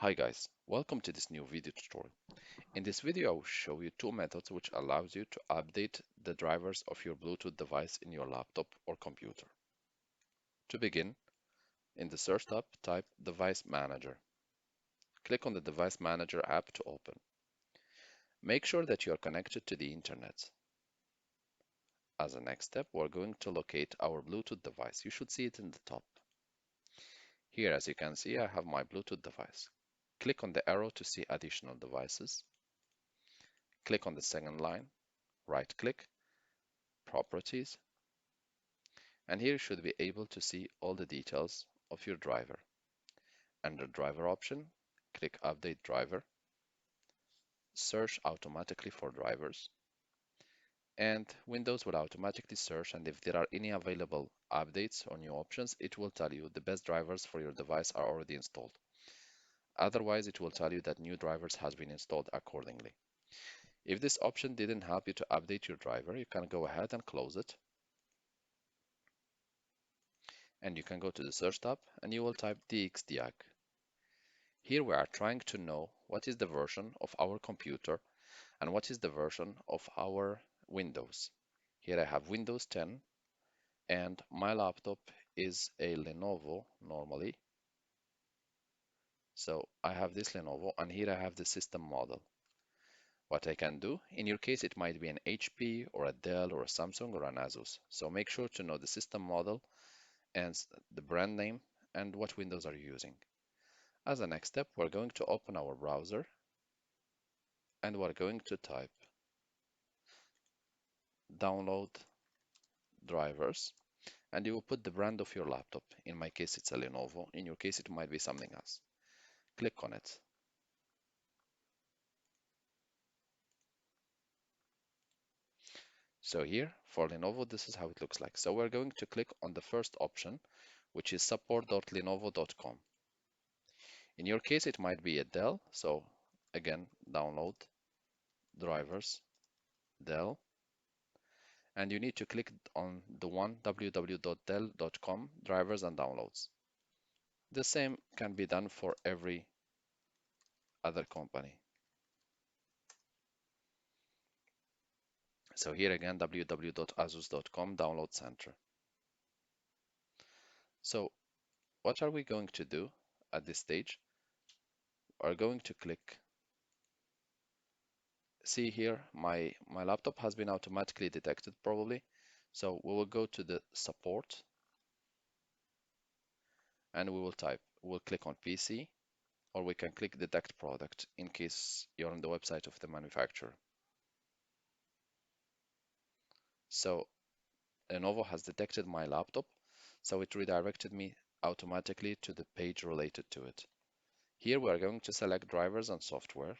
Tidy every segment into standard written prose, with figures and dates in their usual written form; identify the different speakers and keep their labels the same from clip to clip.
Speaker 1: Hi guys, welcome to this new video tutorial. In this video I will show you two methods which allows you to update the drivers of your Bluetooth device in your laptop or computer. To begin, in the search tab type Device Manager. Click on the Device Manager app to open. Make sure that you are connected to the internet. As a next step, we're going to locate our Bluetooth device. You should see it in the top. Here, as you can see, I have my Bluetooth device. Click on the arrow to see additional devices. Click on the second line, right click, Properties, and here you should be able to see all the details of your driver. Under driver option, click Update Driver, search automatically for drivers, and Windows will automatically search, and if there are any available updates or new options, it will tell you the best drivers for your device are already installed. Otherwise, it will tell you that new drivers has been installed accordingly. If this option didn't help you to update your driver, you can go ahead and close it. And you can go to the search tab and you will type DXDiag. Here we are trying to know what is the version of our computer and what is the version of our Windows. Here I have Windows 10 and my laptop is a Lenovo normally. So I have this Lenovo and here I have the system model. What I can do, in your case it might be an HP or a Dell or a Samsung or an Asus. So make sure to know the system model and the brand name and what Windows are you using. As a next step, we're going to open our browser and we're going to type download drivers and you will put the brand of your laptop. In my case, it's a Lenovo. In your case, it might be something else. Click on it. So here for Lenovo, this is how it looks like. So we're going to click on the first option, which is support.lenovo.com. In your case, it might be a Dell. So again, download drivers, Dell, and you need to click on the one www.dell.com drivers and downloads. The same can be done for every other company. So here again, www.asus.com download center. So what are we going to do at this stage? We're going to click. See here, my laptop has been automatically detected probably. So we will go to the support and we'll click on PC, or we can click detect product in case you're on the website of the manufacturer. So Lenovo has detected my laptop, so it redirected me automatically to the page related to it. Here we are going to select drivers and software.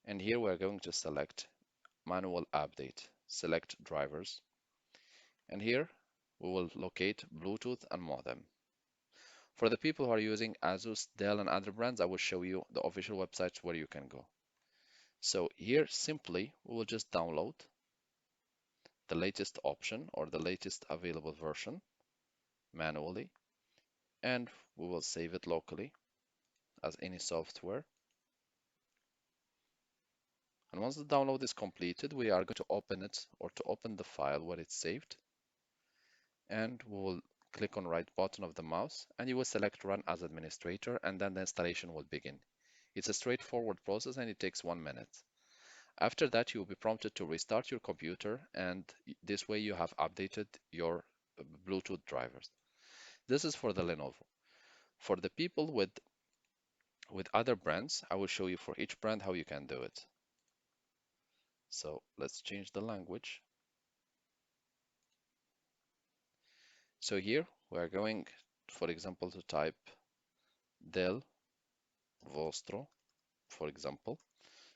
Speaker 1: And here we are going to select manual update, select drivers. And here we will locate Bluetooth and modem. For the people who are using Asus, Dell, and other brands, I will show you the official websites where you can go. So here simply we will just download the latest option or the latest available version manually, and we will save it locally as any software. And once the download is completed, we are going to open it, or to open the file where it's saved, and we will click on right button of the mouse and you will select run as administrator, and then the installation will begin. It's a straightforward process and it takes 1 minute. After that, you will be prompted to restart your computer, and this way you have updated your Bluetooth drivers. This is for the Lenovo. For the people with other brands, I will show you for each brand how you can do it. So let's change the language. So here we are going, for example, to type Del Vostro, for example.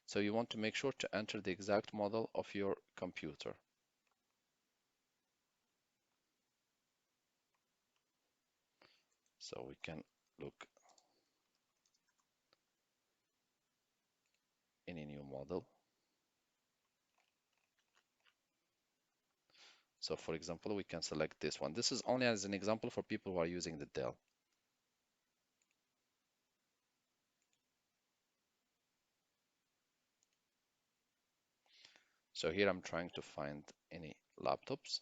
Speaker 1: So you want to make sure to enter the exact model of your computer. So we can look any new model. So for example, we can select this one. This is only as an example for people who are using the Dell. So here I'm trying to find any laptops.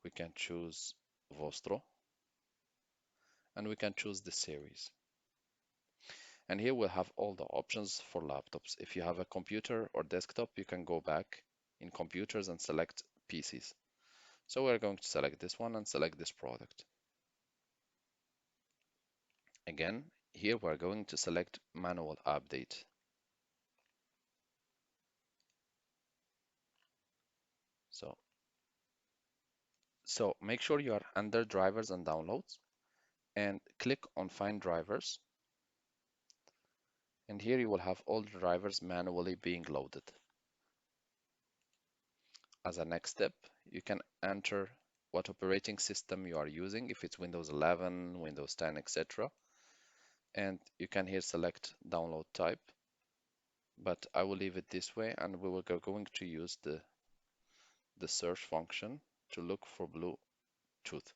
Speaker 1: We can choose Vostro and we can choose the series. And here we'll have all the options for laptops. If you have a computer or desktop, you can go back in computers and select PCs. So we're going to select this one and select this product. Again, here we're going to select manual update. So make sure you are under drivers and downloads and click on find drivers. And here you will have all the drivers manually being loaded. As a next step, you can enter what operating system you are using, if it's Windows 11, Windows 10, etc. And you can here select download type, but I will leave it this way and we will going to use the search function to look for Bluetooth.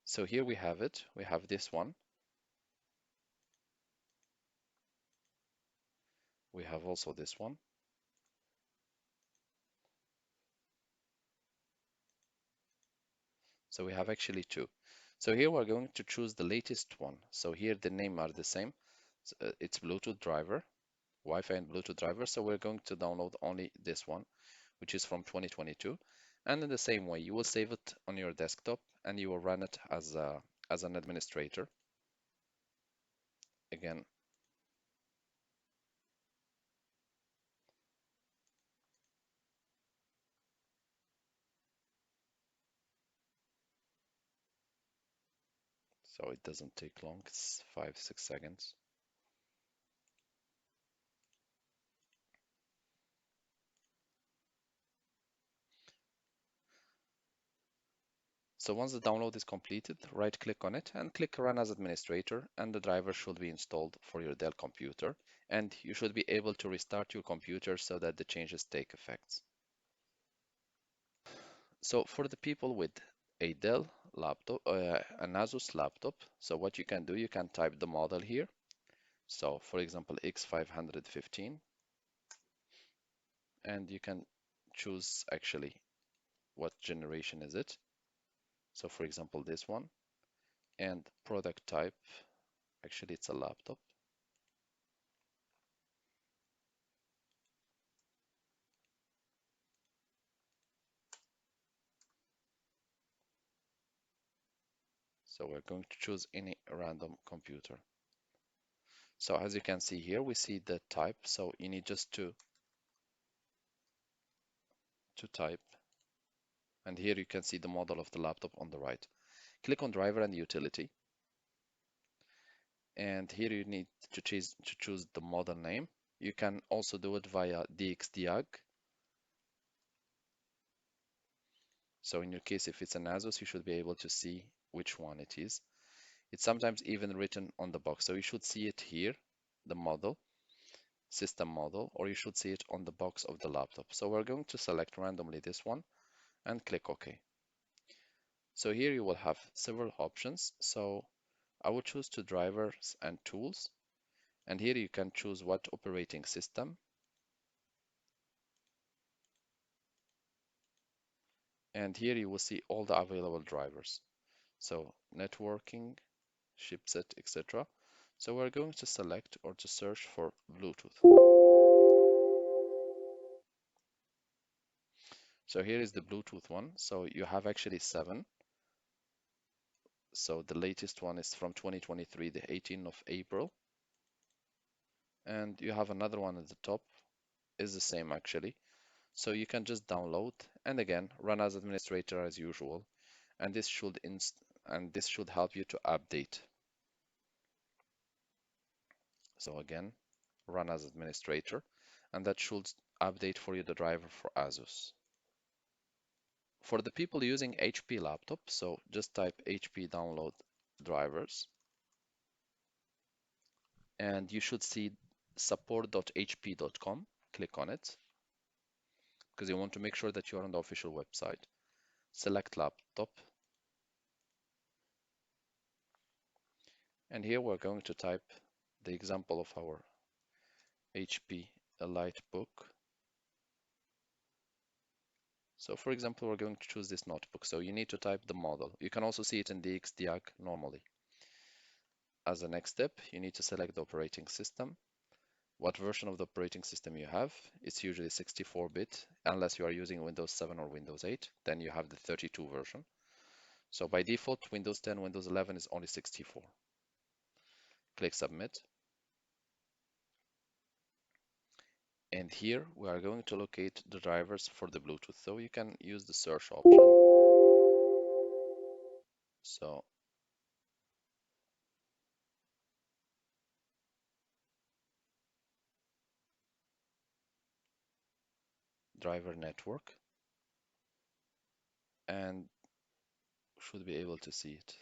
Speaker 1: So here we have it. We have this one. We have also this one. So we have actually two. So here we're going to choose the latest one. So here the name are the same. It's Bluetooth driver, Wi-Fi and Bluetooth driver. So we're going to download only this one, which is from 2022. And in the same way, you will save it on your desktop and you will run it as an administrator. Again, so it doesn't take long. It's 5-6 seconds. So once the download is completed, right click on it and click Run as Administrator, and the driver should be installed for your Dell computer. And you should be able to restart your computer so that the changes take effect. So for the people with a Dell laptop, an Asus laptop, so what you can do, you can type the model here. So for example, X515, and you can choose actually what generation is it. So for example, this one, and product type, actually it's a laptop. So we're going to choose any random computer. So as you can see here, we see the type. So you need just to type. And here you can see the model of the laptop on the right. Click on driver and utility. And here you need to choose the model name. You can also do it via DXDiag. So in your case, if it's an Asus, you should be able to see which one it is. It's sometimes even written on the box. So you should see it here, the model, system model, or you should see it on the box of the laptop. So we're going to select randomly this one and click OK. So here you will have several options. So I will choose to drivers and tools. And here you can choose what operating system. And here you will see all the available drivers. So networking, chipset, etc. So we're going to select or to search for Bluetooth. So here is the Bluetooth one. So you have actually 7. So the latest one is from 2023, the 18th of April. And you have another one at the top, is the same actually. So you can just download and again run as administrator as usual. And this should help you to update. So again, run as administrator, and that should update for you the driver for Asus. For the people using HP laptop, so just type HP download drivers, and you should see support.hp.com. Click on it, because you want to make sure that you're on the official website. Select laptop, and here we're going to type the example of our HP EliteBook So for example, we're going to choose this notebook. So you need to type the model. You can also see it in the XDiag normally. As a next step, you need to select the operating system. What version of the operating system you have. It's usually 64-bit, unless you are using Windows 7 or Windows 8, then you have the 32 version. So by default, Windows 10, Windows 11 is only 64. Click Submit. And here we are going to locate the drivers for the Bluetooth. So you can use the search option. So driver network, and should be able to see it.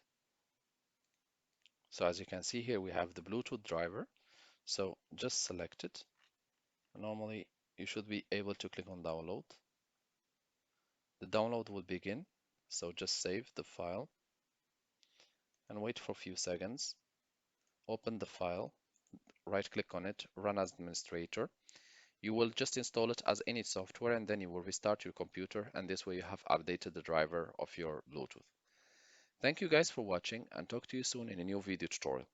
Speaker 1: So as you can see here, we have the Bluetooth driver. So just select it. Normally, you should be able to click on download. The download will begin. So just save the file and wait for a few seconds. Open the file, right click on it, run as administrator. You will just install it as any software and then you will restart your computer, and this way you have updated the driver of your Bluetooth. Thank you guys for watching, and talk to you soon in a new video tutorial.